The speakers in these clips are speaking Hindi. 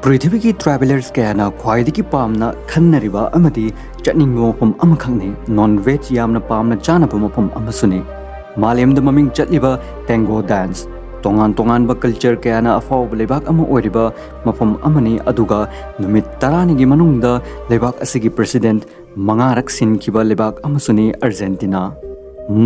पृथ्वी की ट्रैवलर्स क्या ख्वाइदगी पामना खन्नरिबा अमदी चटनिंग मफम अमखंगने नॉन वेज यामना पामना चानब मफम अमसुने मालेमद ममिंग चटलिबा टेंगो डांस तोंगान तोंगान कल्चर क्या अफाव लेबाक अमा ओरिबा मफम अमनी अदुगा नुमित तरानिगी मनुंगदा लेबाक असिगी प्रेसिडेंट मंगारक सिनखिबा लेबाक अमसुने अर्जेंटीना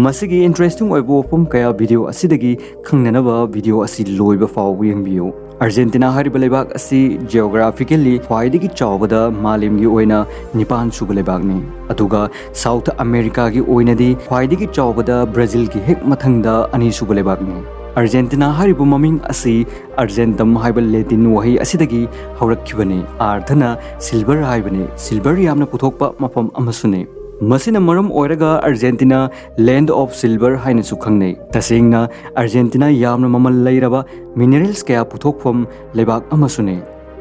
मसिगी इंटरेस्टिंग ओइबो वफम कया वीडियो असिदगी खंगननबा वीडियो असी लोइबा फाव यंबियो अर्जेंटीना हरिबा लेबाक असी जियोग्राफिकली ख्वाइदगी चावबदा मालेमगी ओइना निपान सुबा लेबाकनी अदुगा साउथ अमेरिका की ओइनदी ख्वाइदगी चावबदा ब्राजील की हेक मथंगदा अनी सुबा लेबाकनी अर्जेंटीना हरिबा ममिंग असी अर्जेंटम हाइबा लेटिन वही असिदगी हौरक्खिबने आर्थना सिल्वर हाइबने सिल्वर यामना पुथोकपा मफम अमसुने मसिना मरम ओइरगा अर्जेंटीना लैंड ऑफ सिल्वर हाइना सुखंगने तसेंगना अर्जेंटीना यामना ममल लैरबा मिनरल्स कया पुथोकफम लेबाक अमसुने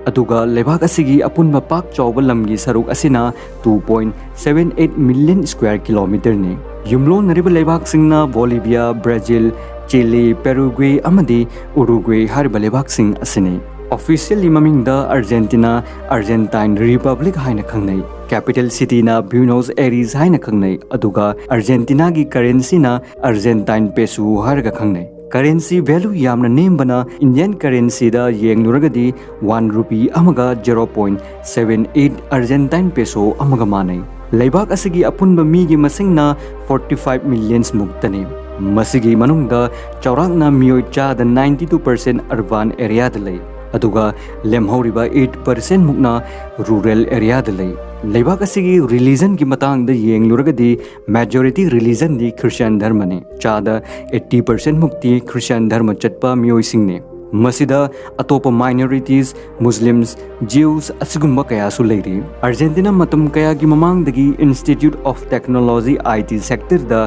अदुगा लेबाक असिगी अपुनबा पाक चौबा लमगी सरुक असिना 2.78 मिलियन स्क्वायर किलोमीटर ने युमलोन नरिबा लेबाक सिंगना बोलिविया ब्राजील चिली पेरुग्वे अमदी उरुग्वे हरिबा लेबाक सिंग असिने ऑफिशियली ममिंगदा अर्जेंटीना अर्जेंटाइन रिपब्लिक हाइना खंगनै कैपिटल सिटी ना ब्यूनोस एरीज हाइना खंगनै अदुगा अर्जेंटीना की करेंसी ना अर्जेंटाइन पेसो हारगा खंगनै करेंसी वैल्यू यामना नेमबना इंडियन करेंसी दा येंगनुरगदी 1 रुपी अमगा 0.78 अर्जेंटाइन पेसो अमगा मानै लेबाक असिगी अपुनबा मीगी मसिंगना 45 मिलियंस मुक्तने मसिगी मनुंगदा चौरांगना मियोय चादा 92% अर्बन एरिया दलै अदुगा लेमहौरिबा 8% मुक्ना रूरल एरिया दलै लेबाक असिगी रिलीजन की मतंग द येंगलुरगदी मेजॉरिटी रिलीजन दी क्रिश्चियन धर्म ने चादा 80% मुक्ति क्रिश्चियन धर्म चटपा मियोयसिंगने मसिदा अतोप माइनॉरिटीज मुस्लिम्स ज्यूस असिगुम्बा कयासु लेरी अर्जेंटीना मतम कया की ममांगदगी institute of technology IT sector दा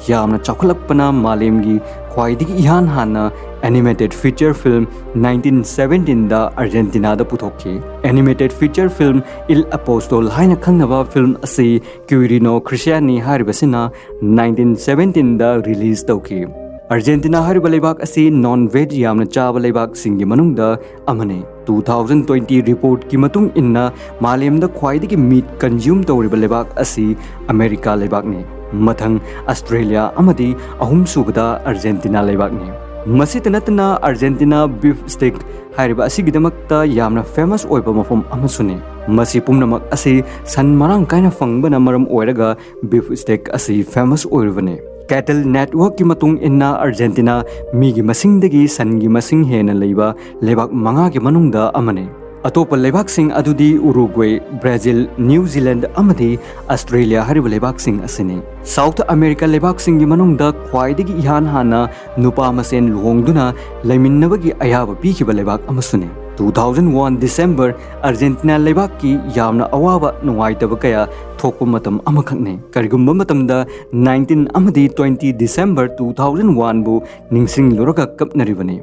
यामना चौखलपना मालेमगी ख्वाइदगी इहान हाना एनिमेटेड फीचर फिल्म 1917 दा अर्जेंटीना दा पुथोखे एनिमेटेड फीचर फिल्म इल अपोस्टोल हाइना खंगनबा फिल्म असि क्यूरिनो क्रिश्चियानी हारिबसिना 1917 दा रिलीज तौखे अर्जेंटीना हरिबा लेबाक असी नॉन वेज यामना चाबा लेबाक सिंगी मनुंगदा अमने 2020 रिपोर्ट की मतुंग इन्ना मालेमदा ख्वाइदगी मीट कंज्यूम तौरिबा लेबाक असी अमेरिका लेबाकने मथंग ऑस्ट्रेलिया अमदी अहुम सुबदा अर्जेंटीना लेबाकने मसित नतना अर्जेंटीना बीफ स्टिक हारिबा असिगिदमक्ता यामना फेमस ओइबा मफम अमसुने मसी पुंगनमक असी सन मरांग काइना फंगबना मरम ओइरगा बीफ स्टिक असी फेमस ओइरबने कैटल नेटवर्क की मतुंग इन्ना अर्जेंटीना मीगी मसिंगदगी सनगी मसिंग हेना लेबा लेबाक मंगा के मनुंगदा अमने अतोप लेबाक सिंग अदुदी Uruguay Brazil New Zealand अमदी Australia Hariba लेबाक सिंग असिने साउथ अमेरिका लेबाक सिंगी मनुंगदा ख्वाइदगी इहान हाना नुपा मसेन लुहोंगदुना लेमिन्नबगी अयाबा पीखिबा लेबाक अमसुने 2001 दिसंबर अर्जेंटीना लेबाक की यामना अवाबा नुंगाइतबा कया थोकपा मतम अमखकने करिगुम्बा मतमदा 19 अमदी 20 दिसंबर 2001 बु निंगसिंग लोरगा कपनरिबने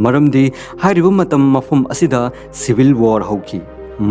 मरमदी हारिबा मतम मफम असिदा सिविल वॉर हौखी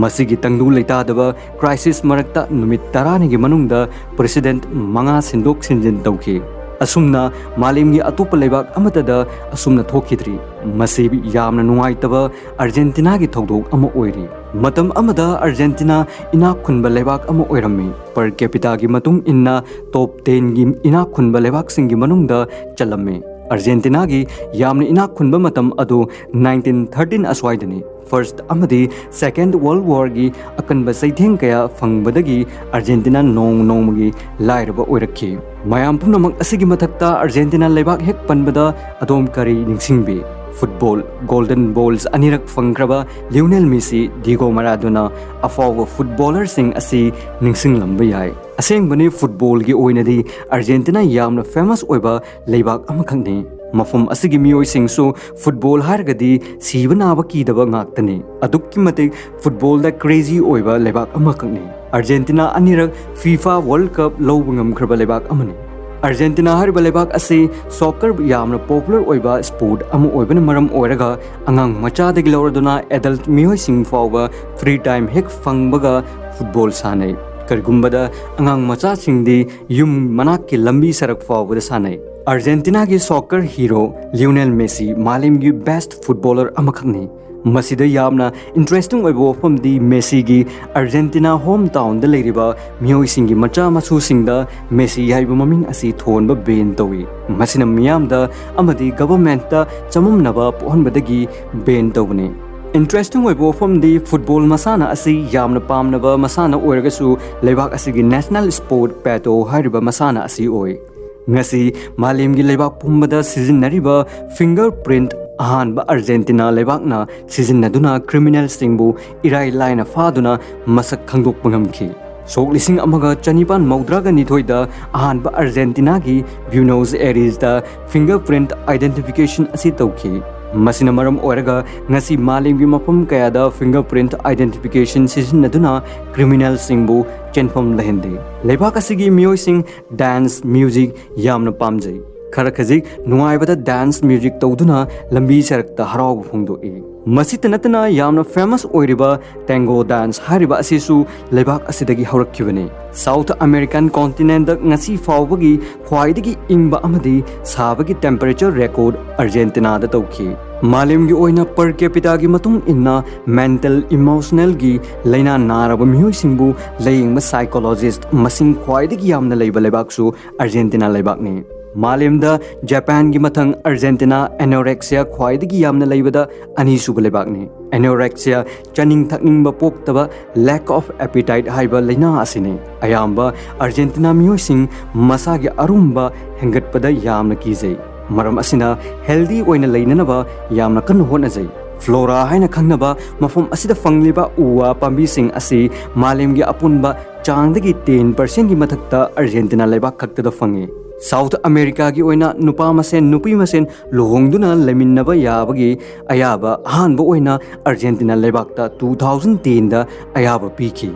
मसिगी तंगदु लेतादबा क्राइसिस मरक्ता नुमित तरानिगी मनुंगदा प्रेसिडेंट मंगा सिंदोक सिंजिन तौखी असुमना मालेमगी अतोप लेबाक अमतदा असुमना थोखिद्री मसिबी यामना नुंगाइतबा अर्जेंटीना की थौदोक अमा ओइरी मतम अमदा अर्जेंटीना इनाक खुनबा लेबाक अमा ओइरम्मी पर कैपिटा की मतुंग इन्ना टॉप 10 गी इनाक खुनबा लेबाक सिंगी मनुंगदा चलम्मे अर्जेंटीना की यामना इनाक खुनबा मतम अदो 1913 असवाइदनी फर्स्ट अमदी सेकेंड वर्ल्ड वॉर की अकनबा सैथेंग कया फंगबदगी अर्जेंटीना नोंग नोंगगी लाइरबा ओइरखी मयाम पुनमक असिगी मथक्ता अर्जेंटीना लेबाक हेक पनबदा अदोम करी निंगसिंगबी फुटबॉल गोल्डन बॉल्स अनिरक फंग्रबा लियोनेल मेसी डिगो माराडोना अफाव फुटबॉलर सिंग असि निंगसिंग लंबा याय असेंगबनी फुटबॉल की ओइनदी अर्जेंटीना यामना फेमस ओइबा लेबाक अमखंगने मफम असिगी मियोय सिंगसु फुटबॉल हारगदी सीबा नाबा कीदबा ngaktane अदुक्की मते फुटबॉल दा क्रेजी ओइबा लेबाक अमखंगने अर्जेंटीना अनिरक फीफा वर्ल्ड कप लौब ngamkhraba लेबाक अमने अर्जेंटीना हरिबा लेबाक असी सॉकर यामना पॉपुलर ओइबा स्पोर्ट अमु ओइबन मरम ओइरगा अंगांग मचादगी लौरदुना एडल्ट मियोय सिंग फावबा फ्री टाइम हेक फंगबगा फुटबॉल सानै करगुम्बदा अंगांग मचा सिंगदी युम मनाक की लंबी सरक फावबदा सानै अर्जेंटीना की सॉकर हीरो लियोनेल मेसी मालेम की बेस्ट फुटबॉलर अमखकनी ꯃꯁꯤꯗ ꯌꯥꯝꯅ ꯏꯟꯇꯔꯦꯁꯇꯤꯡ ꯑꯣꯏꯕ ꯋꯥꯐꯝꯗꯤ ꯃꯦꯁꯤꯒꯤ ꯑꯥꯔꯖꯦꯟꯇꯤꯅꯥ ꯍꯣꯝ ꯇꯥꯎꯟꯗ ꯂꯩꯔꯤꯕ ꯃꯤꯑꯣꯏꯁꯤꯡꯒꯤ ꯃꯆꯥ ꯃꯁꯨꯁꯤꯡꯗ ꯃꯦꯁꯤ ꯍꯥꯏꯕ ꯃꯃꯤꯡ ꯑꯁꯤ ꯊꯣꯟꯕ ꯕꯦꯟ ꯇꯧꯏ꯫ ꯃꯁꯤꯅ ꯃꯤꯌꯥꯝꯗ ꯑꯃꯗꯤ ꯒꯚꯔꯟꯃꯦꯟꯠꯇ ꯆꯃꯝꯅꯕ ꯄꯣꯛꯍꯟꯕꯗꯒꯤ ꯕꯦꯟ ꯇꯧꯕꯅꯤ꯫ ꯏꯟꯇꯔꯦꯁꯇꯤꯡ ꯑꯣꯏꯕ ꯋꯥꯐꯝꯗꯤ ꯐꯨꯠꯕꯣꯜ ꯃꯁꯥꯟꯅ ꯑꯁꯤ ꯌꯥꯝꯅ ꯄꯥꯝꯅꯕ ꯃꯁꯥꯟꯅ ꯑꯣꯏꯔꯒꯁꯨ ꯂꯩꯕꯥꯛ ꯑꯁꯤꯒꯤ ꯅꯦꯁꯅꯦꯜ ꯁ꯭ꯄꯣꯔꯠ ꯄꯦꯇꯣ ꯍꯥꯏꯔꯤꯕ ꯃꯁꯥꯟꯅ ꯑꯁꯤ ꯑꯣꯏ꯫ ꯉꯁꯤ ꯃꯥꯂꯦꯝꯒꯤ ꯂꯩꯕꯥꯛ ꯄꯨꯝꯕꯗ ꯁꯤꯖꯤꯟꯅꯔꯤꯕ ꯐꯤꯡꯒꯔ ꯄ꯭ꯔꯤꯟꯠ ꯑꯍꯥꯟꯕ ꯑꯥꯔꯖꯦꯟꯇꯤꯅꯥ ꯂꯩꯕꯥꯛꯅ ꯁꯤꯖꯤꯟꯅꯗꯨꯅ ꯀ꯭ꯔꯤꯃꯤꯅꯦꯜꯁꯤꯡꯕꯨ ꯏꯔꯥꯏ ꯂꯥꯏꯅ ꯐꯥꯗꯨꯅ ꯃꯁꯛ ꯈꯪꯗꯣꯛꯄ ꯉꯝꯈꯤ꯫ ꯁꯣꯛ 1992ꯗ ꯑꯍꯥꯟꯕ ꯑꯥꯔꯖꯦꯟꯇꯤꯅꯥꯒꯤ ꯕ꯭ꯌꯨꯅꯣꯁ ꯑꯦꯔꯤꯁꯇ ꯐꯤꯡꯒꯔ ꯄ꯭ꯔꯤꯟꯠ ꯑꯥꯏꯗꯦꯟꯇꯤꯐꯤꯀꯦꯁꯟ ꯑꯁꯤ ꯇꯧꯈꯤ꯫ ꯃꯁꯤꯅ ꯃꯔꯝ ꯑꯣꯏꯔꯒ ꯉꯁꯤ ꯃꯥꯂꯦꯝꯒꯤ ꯃꯐꯝ ꯀꯌꯥꯗ ꯐꯤꯡꯒꯔ ꯄ꯭ꯔꯤꯟꯠ ꯑꯥꯏꯗꯦꯟꯇꯤꯐꯤꯀꯦꯁꯟ ꯁꯤꯖꯤꯟꯅꯗꯨꯅ ꯀ꯭ꯔꯤꯃꯤꯅꯦꯜꯁꯤꯡꯕꯨ ꯆꯦꯟꯐꯝ ꯂꯩꯍꯟꯗꯦ꯫ ꯂꯩꯕꯥꯛ ꯑꯁꯤꯒꯤ ꯃꯤꯑꯣꯏꯁꯤꯡ ꯗꯥꯟꯁ ꯃ꯭ꯌꯨꯖꯤꯛ ꯌꯥꯝꯅ ꯄꯥꯝꯖꯩ꯫ ꯈꯔ ꯈꯖꯤꯛ ꯅꯨꯡꯉꯥꯏꯕꯗ ꯗꯥꯟꯁ ꯃ꯭ꯌꯨꯖꯤꯛ ꯇꯧꯗꯨꯅ ꯂꯝꯕꯤ ꯁꯔꯛꯇ ꯍꯔꯥꯎꯕ ꯐꯣꯡꯗꯣꯛꯏ꯫ ꯃꯁꯤꯇ ꯅꯠꯇꯅ ꯌꯥꯝꯅ ꯐꯦꯃꯁ ꯑꯣꯏꯔꯤꯕ ꯇꯦꯡꯒꯣ ꯗꯥꯟꯁ ꯍꯥꯏꯔꯤꯕ ꯑꯁꯤꯁꯨ ꯂꯩꯕꯥꯛ ꯑꯁꯤꯗꯒꯤ ꯍꯧꯔꯛꯈꯤꯕꯅꯤ꯫ ꯁꯥꯎꯊ ꯑꯃꯦꯔꯤꯀꯥꯟ ꯀꯣꯟꯇꯤꯅꯦꯟꯠꯇ ꯉꯁꯤ ꯐꯥꯎꯕꯒꯤ ꯈ꯭ꯋꯥꯏꯗꯒꯤ ꯏꯪꯕ ꯑꯃꯗꯤ ꯁꯥꯕꯒꯤ ꯇꯦꯝꯄꯦꯔꯦꯆꯔ ꯔꯦꯀꯣꯔꯗ ꯑꯥꯔꯖꯦꯟꯇꯤꯅꯥꯗ ꯇꯧꯈꯤ꯫ ꯃꯥꯂꯦꯝꯒꯤ ꯑꯣꯏꯅ ꯄꯔ ꯀꯦꯄꯤꯇꯥꯒꯤ ꯃꯇꯨꯡ ꯏꯟꯅ ꯃꯦꯟꯇꯦꯜ ꯏꯃꯣꯁꯅꯦꯜꯒꯤ ꯂꯩꯅꯥ ꯅꯥꯔꯕ ꯃꯤꯑꯣꯏꯁꯤꯡꯕꯨ ꯂꯥꯌꯦꯡꯕ ꯁꯥꯏꯀꯣꯂꯣꯖꯤꯁꯠ ꯃꯁꯤꯡ ꯈ꯭ꯋꯥꯏꯗꯒꯤ ꯌꯥꯝꯅ ꯂꯩꯕ ꯂꯩꯕꯥꯛꯁꯨ ꯑꯥꯔꯖꯦꯟꯇꯤꯅꯥ ꯂꯩꯕꯥꯛꯅꯤ꯫ ꯃꯥꯂꯦꯝꯗ ꯖꯄꯥꯟꯒꯤ ꯃꯊꯪ ꯑꯥꯔꯖꯦꯟꯇꯤꯅꯥ ꯑꯦꯅꯣꯔꯦꯛꯁꯤꯌꯥ ꯈ꯭ꯋꯥꯏꯗꯒꯤ ꯌꯥꯝꯅ ꯂꯩꯕꯗ ꯑꯅꯤꯁꯨꯕ ꯂꯩꯕꯥꯛꯅꯤ꯫ ꯑꯦꯅꯣꯔꯦꯛꯁꯤꯌꯥ ꯆꯥꯅꯤꯡ ꯊꯛꯅꯤꯡꯕ ꯄꯣꯛꯇꯕ ꯂꯦꯛ ꯑꯣꯐ ꯑꯦꯄꯤꯇꯥꯏꯠ ꯍꯥꯏꯕ ꯂꯩꯅꯥ ꯑꯁꯤꯅꯤ꯫ ꯑꯌꯥꯝꯕ ꯑꯥꯔꯖꯦꯟꯇꯤꯅꯥ ꯃꯤꯑꯣꯏꯁꯤꯡ ꯃꯁꯥꯒꯤ ꯑꯔꯨꯝꯕ ꯍꯦꯟꯒꯠꯄꯗ ꯌꯥꯝꯅ ꯀꯤꯖꯩ꯫ ꯃꯔꯝ ꯑꯁꯤꯅ ꯍꯦꯜꯗꯤ ꯑꯣꯏꯅ ꯂꯩꯅꯅꯕ ꯌꯥꯝꯅ ꯀꯟꯅ ꯍꯣꯠꯅꯖꯩ꯫ ꯐ꯭ꯂꯣꯔꯥ ꯍꯥꯏꯅ ꯈꯪꯅꯕ ꯃꯐꯝ ꯑꯁꯤꯗ ꯐꯪꯂꯤꯕ ꯎ ꯋꯥ ꯄꯥꯝꯕꯤꯁꯤꯡ ꯑꯁꯤ ꯃꯥꯂꯦꯝꯒꯤ ꯑꯄꯨꯟꯕ ꯆꯥꯡꯗꯒꯤ 10%ꯒꯤ ꯃꯊꯛꯇ ꯑꯥꯔꯖꯦꯟꯇꯤꯅꯥ ꯂꯩꯕꯥꯛ ꯈꯛꯇꯗ ꯐꯪꯏ꯫ ꯁꯥꯎꯊ ꯑꯃꯦꯔꯤꯀꯥꯒꯤ ꯑꯣꯏꯅ ꯅꯨꯄꯥ ꯃꯁꯦꯟ ꯅꯨꯄꯤ ꯃꯁꯦꯟ ꯂꯨꯍꯣꯡꯗꯨꯅ ꯂꯩꯃꯤꯟꯅꯕ ꯌꯥꯕꯒꯤ ꯑꯌꯥꯕ ꯑꯍꯥꯟꯕ ꯑꯣꯏꯅ ꯑꯥꯔꯖꯦꯟꯇꯤꯅꯥ ꯂꯩꯕꯥꯛꯇ 2010ꯗ ꯑꯌꯥꯕ ꯄꯤꯈꯤ꯫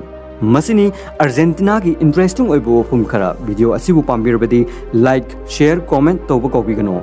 ꯃꯁꯤꯅꯤ ꯑꯥꯔꯖꯦꯟꯇꯤꯅꯥꯒꯤ ꯏꯟꯇꯔꯦꯁꯇꯤꯡ ꯑꯣꯏꯕ ꯋꯥꯐꯝ ꯈꯔ꯫ ꯚꯤꯗꯤꯑꯣ ꯑꯁꯤꯕꯨ ꯄꯥꯝꯕꯤꯔꯕꯗꯤ ꯂꯥꯏꯛ, ꯁꯦꯌꯔ, ꯀꯣꯃꯦꯟꯠ ꯇꯧꯕ ꯀꯥꯎꯕꯤꯒꯅꯨ꯫